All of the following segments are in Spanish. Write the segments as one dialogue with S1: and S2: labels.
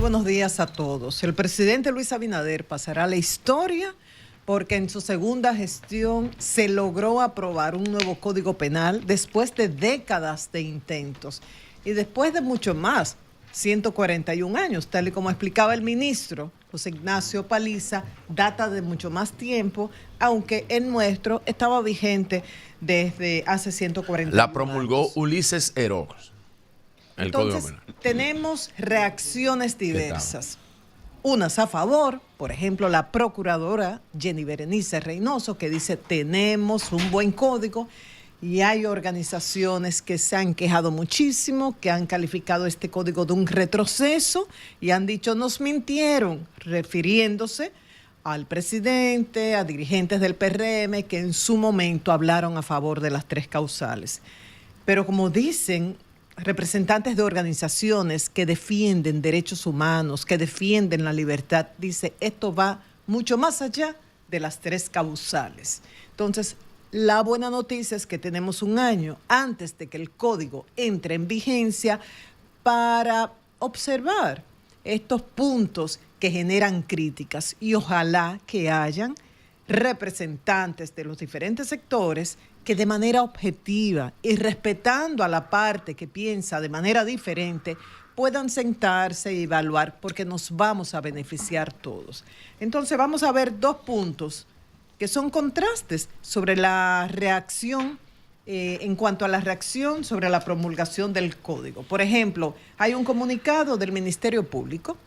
S1: buenos días a todos. El presidente Luis Abinader pasará a la historia porque en su segunda gestión se logró aprobar un nuevo Código Penal después de décadas de intentos y después de mucho más, 141 años, tal y como explicaba el ministro José Ignacio Paliza, data de mucho más tiempo, aunque el nuestro estaba vigente desde hace 141 años.
S2: La promulgó Ulises Erox.
S1: Entonces, tenemos reacciones diversas. Unas a favor, por ejemplo, la procuradora Jenny Berenice Reynoso, que dice tenemos un buen código, y hay organizaciones que se han quejado muchísimo, que han calificado este código de un retroceso y han dicho nos mintieron, refiriéndose al presidente, a dirigentes del PRM que en su momento hablaron a favor de las 3 causales. Pero como dicen representantes de organizaciones que defienden derechos humanos, que defienden la libertad, dice esto va mucho más allá de las 3 causales. Entonces, la buena noticia es que tenemos un año antes de que el código entre en vigencia para observar estos puntos que generan críticas y ojalá que hayan representantes de los diferentes sectores que de manera objetiva y respetando a la parte que piensa de manera diferente puedan sentarse y evaluar porque nos vamos a beneficiar todos. Entonces vamos a ver 2 puntos que son contrastes sobre la reacción, en cuanto a la reacción sobre la promulgación del código. Por ejemplo, hay un comunicado del Ministerio Público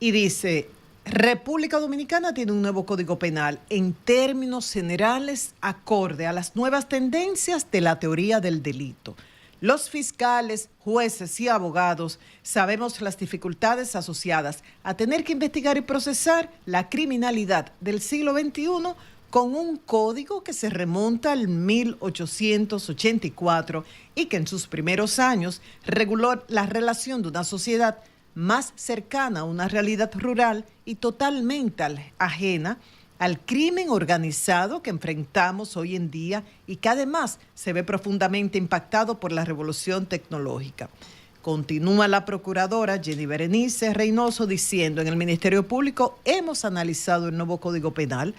S1: y dice: República Dominicana tiene un nuevo Código Penal en términos generales acorde a las nuevas tendencias de la teoría del delito. Los fiscales, jueces y abogados sabemos las dificultades asociadas a tener que investigar y procesar la criminalidad del siglo XXI con un código que se remonta al 1884 y que en sus primeros años reguló la relación de una sociedad más cercana a una realidad rural y totalmente ajena al crimen organizado que enfrentamos hoy en día y que además se ve profundamente impactado por la revolución tecnológica. Continúa la procuradora Jenny Berenice Reynoso diciendo: en el Ministerio Público hemos analizado el nuevo Código Penal,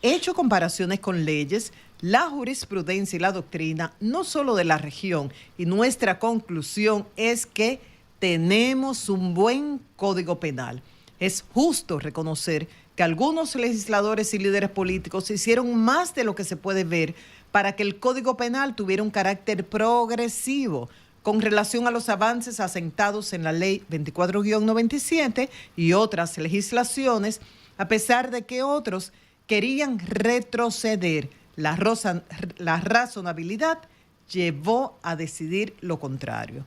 S1: hecho comparaciones con leyes, la jurisprudencia y la doctrina, no solo de la región, y nuestra conclusión es que tenemos un buen Código Penal. Es justo reconocer que algunos legisladores y líderes políticos hicieron más de lo que se puede ver para que el Código Penal tuviera un carácter progresivo con relación a los avances asentados en la Ley 24-97 y otras legislaciones, a pesar de que otros querían retroceder. La razonabilidad llevó a decidir lo contrario.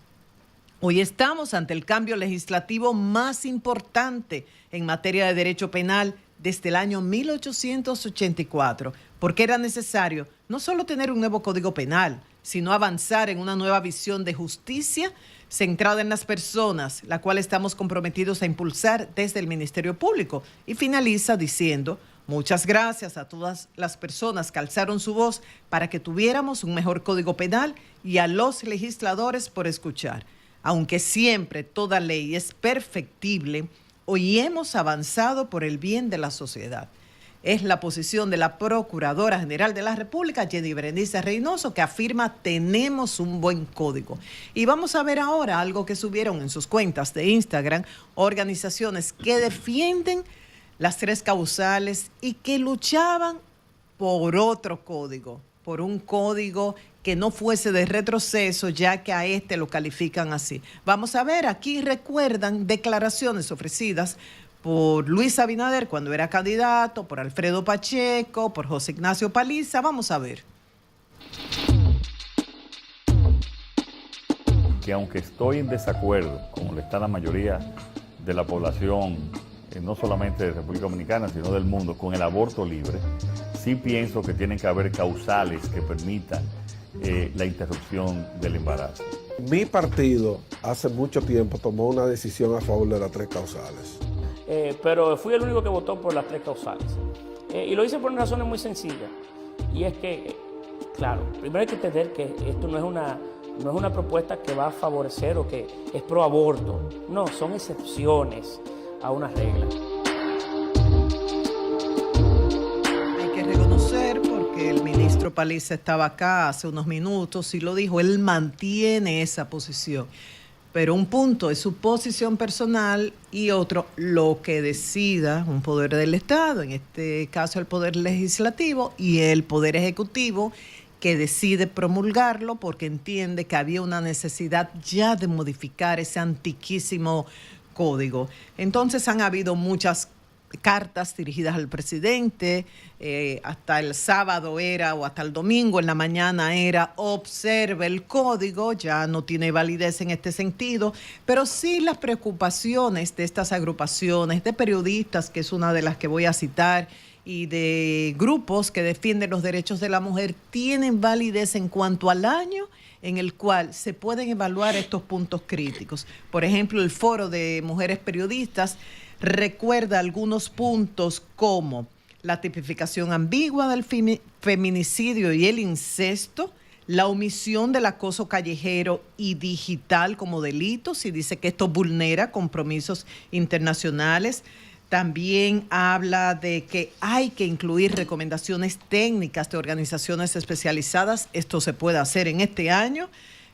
S1: Hoy estamos ante el cambio legislativo más importante en materia de derecho penal desde el año 1884, porque era necesario no solo tener un nuevo Código Penal, sino avanzar en una nueva visión de justicia centrada en las personas, la cual estamos comprometidos a impulsar desde el Ministerio Público. Y finaliza diciendo: muchas gracias a todas las personas que alzaron su voz para que tuviéramos un mejor Código Penal y a los legisladores por escuchar. Aunque siempre toda ley es perfectible, hoy hemos avanzado por el bien de la sociedad. Es la posición de la Procuradora General de la República, Jenny Berenice Reynoso, que afirma tenemos un buen código. Y vamos a ver ahora algo que subieron en sus cuentas de Instagram organizaciones que defienden las 3 causales y que luchaban por otro código, por un código que no fuese de retroceso, ya que a este lo califican así. Vamos a ver, aquí recuerdan declaraciones ofrecidas por Luis Abinader cuando era candidato, por Alfredo Pacheco, por José Ignacio Paliza. Vamos a ver.
S3: Que aunque estoy en desacuerdo, como le está la mayoría de la población, no solamente de República Dominicana, sino del mundo, con el aborto libre, sí pienso que tienen que haber causales que permitan la interrupción del embarazo.
S4: Mi partido hace mucho tiempo tomó una decisión a favor de las 3 causales.
S5: Pero fui el único que votó por las 3 causales. Y lo hice por unas razones muy sencillas. Y es que, claro, primero hay que entender que esto no es no es una propuesta que va a favorecer o que es pro aborto. No, son excepciones a una regla.
S1: Hay que reconocer, porque el ministro Paliza estaba acá hace unos minutos y lo dijo, él mantiene esa posición. Pero un punto es su posición personal y otro lo que decida un poder del Estado, en este caso el Poder Legislativo y el Poder Ejecutivo, que decide promulgarlo porque entiende que había una necesidad ya de modificar ese antiquísimo código. Entonces han habido muchas cartas dirigidas al presidente, hasta el sábado era, o hasta el domingo en la mañana era, observe el código, ya no tiene validez en este sentido, pero sí las preocupaciones de estas agrupaciones, de periodistas, que es una de las que voy a citar, y de grupos que defienden los derechos de la mujer, tienen validez en cuanto al año en el cual se pueden evaluar estos puntos críticos. Por ejemplo, el Foro de Mujeres Periodistas recuerda algunos puntos como la tipificación ambigua del feminicidio y el incesto, la omisión del acoso callejero y digital como delitos, y dice que esto vulnera compromisos internacionales. También habla de que hay que incluir recomendaciones técnicas de organizaciones especializadas. Esto se puede hacer en este año.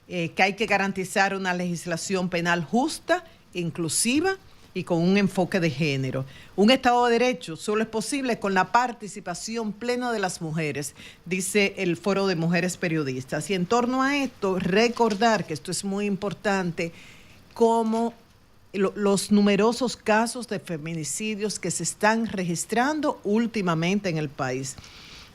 S1: Que hay que garantizar una legislación penal justa, inclusiva y con un enfoque de género. Un Estado de Derecho solo es posible con la participación plena de las mujeres, dice el Foro de Mujeres Periodistas. Y en torno a esto, recordar que esto es muy importante, como los numerosos casos de feminicidios que se están registrando últimamente en el país.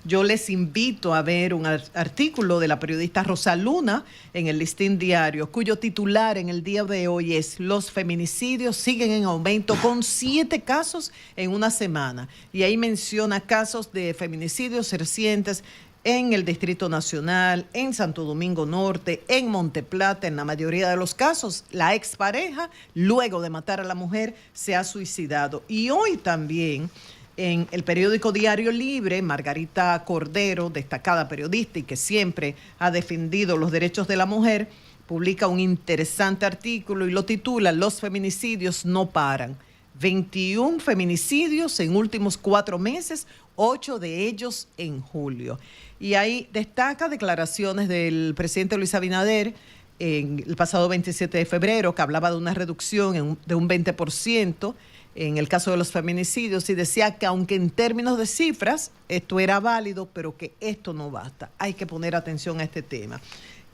S1: Yo les invito a ver un artículo de la periodista Rosa Luna en el Listín Diario, cuyo titular en el día de hoy es "Los feminicidios siguen en aumento", con 7 casos en una semana. Y ahí menciona casos de feminicidios recientes en el Distrito Nacional, en Santo Domingo Norte, en Monteplata. En la mayoría de los casos, la expareja, luego de matar a la mujer, se ha suicidado. Y hoy también, en el periódico Diario Libre, Margarita Cordero, destacada periodista y que siempre ha defendido los derechos de la mujer, publica un interesante artículo y lo titula "Los feminicidios no paran". 21 feminicidios en últimos 4 meses, 8 de ellos en julio. Y ahí destaca declaraciones del presidente Luis Abinader en el pasado 27 de febrero, que hablaba de una reducción de un 20% en el caso de los feminicidios, y decía que aunque en términos de cifras esto era válido, pero que esto no basta. Hay que poner atención a este tema.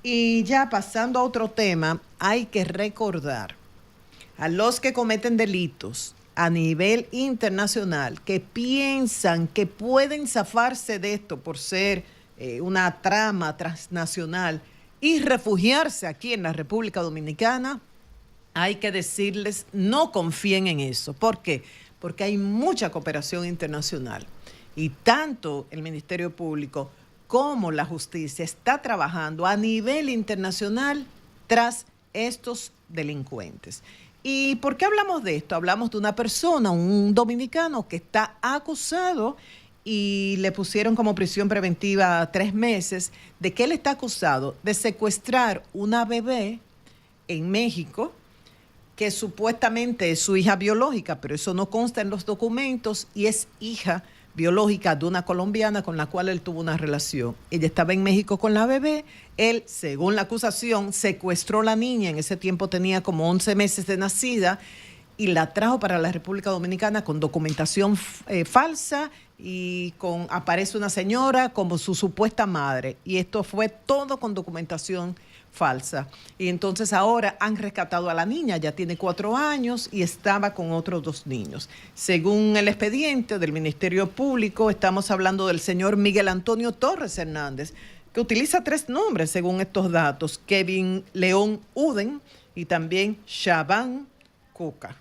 S1: Y ya pasando a otro tema, hay que recordar a los que cometen delitos a nivel internacional, que piensan que pueden zafarse de esto por ser una trama transnacional y refugiarse aquí en la República Dominicana, hay que decirles, no confíen en eso. ¿Por qué? Porque hay mucha cooperación internacional y tanto el Ministerio Público como la justicia está trabajando a nivel internacional tras estos delincuentes. ¿Y por qué hablamos de esto? Hablamos de una persona, un dominicano que está acusado y le pusieron como prisión preventiva 3 meses, de que él está acusado de secuestrar una bebé en México, que supuestamente es su hija biológica, pero eso no consta en los documentos, y es hija biológica de una colombiana con la cual él tuvo una relación. Ella estaba en México con la bebé, él, según la acusación, secuestró a la niña, en ese tiempo tenía como 11 meses de nacida, y la trajo para la República Dominicana con documentación falsa, y aparece una señora como su supuesta madre, y esto fue todo con documentación falsa. Y entonces ahora han rescatado a la niña, ya tiene 4 años y estaba con otros 2 niños. Según el expediente del Ministerio Público, estamos hablando del señor Miguel Antonio Torres Hernández, que utiliza 3 nombres según estos datos: Kevin León Uden y también Shaban Coca.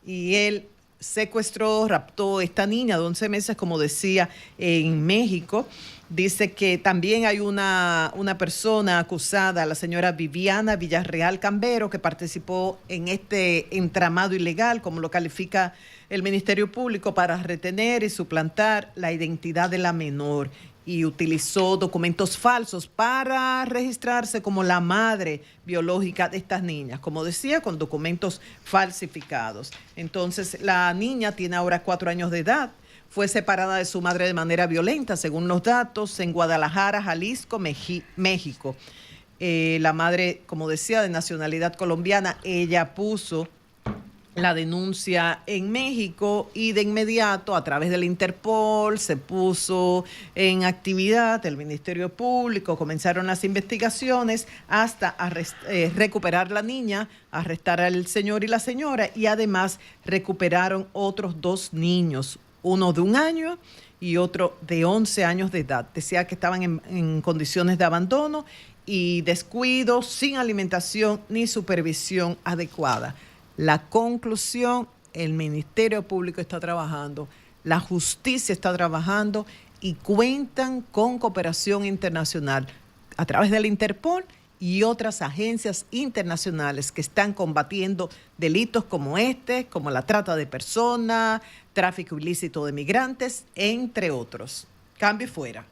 S1: Y él secuestró, raptó a esta niña de 11 meses, como decía, en México. Dice que también hay una persona acusada, la señora Viviana Villarreal Cambero, que participó en este entramado ilegal, como lo califica el Ministerio Público, para retener y suplantar la identidad de la menor. y utilizó documentos falsos para registrarse como la madre biológica de estas niñas, como decía, con documentos falsificados. Entonces, la niña tiene ahora 4 años de edad. Fue separada de su madre de manera violenta, según los datos, en Guadalajara, Jalisco, México. La madre, como decía, de nacionalidad colombiana, ella puso la denuncia en México y de inmediato, a través del Interpol, se puso en actividad el Ministerio Público, comenzaron las investigaciones hasta recuperar la niña, arrestar al señor y la señora, y además recuperaron otros 2 niños, uno de 1 año y otro de 11 años de edad. Decía que estaban en condiciones de abandono y descuido, sin alimentación ni supervisión adecuada. La conclusión, el Ministerio Público está trabajando, la justicia está trabajando y cuentan con cooperación internacional a través del Interpol y otras agencias internacionales que están combatiendo delitos como como la trata de personas, tráfico ilícito de migrantes, entre otros. Cambio fuera.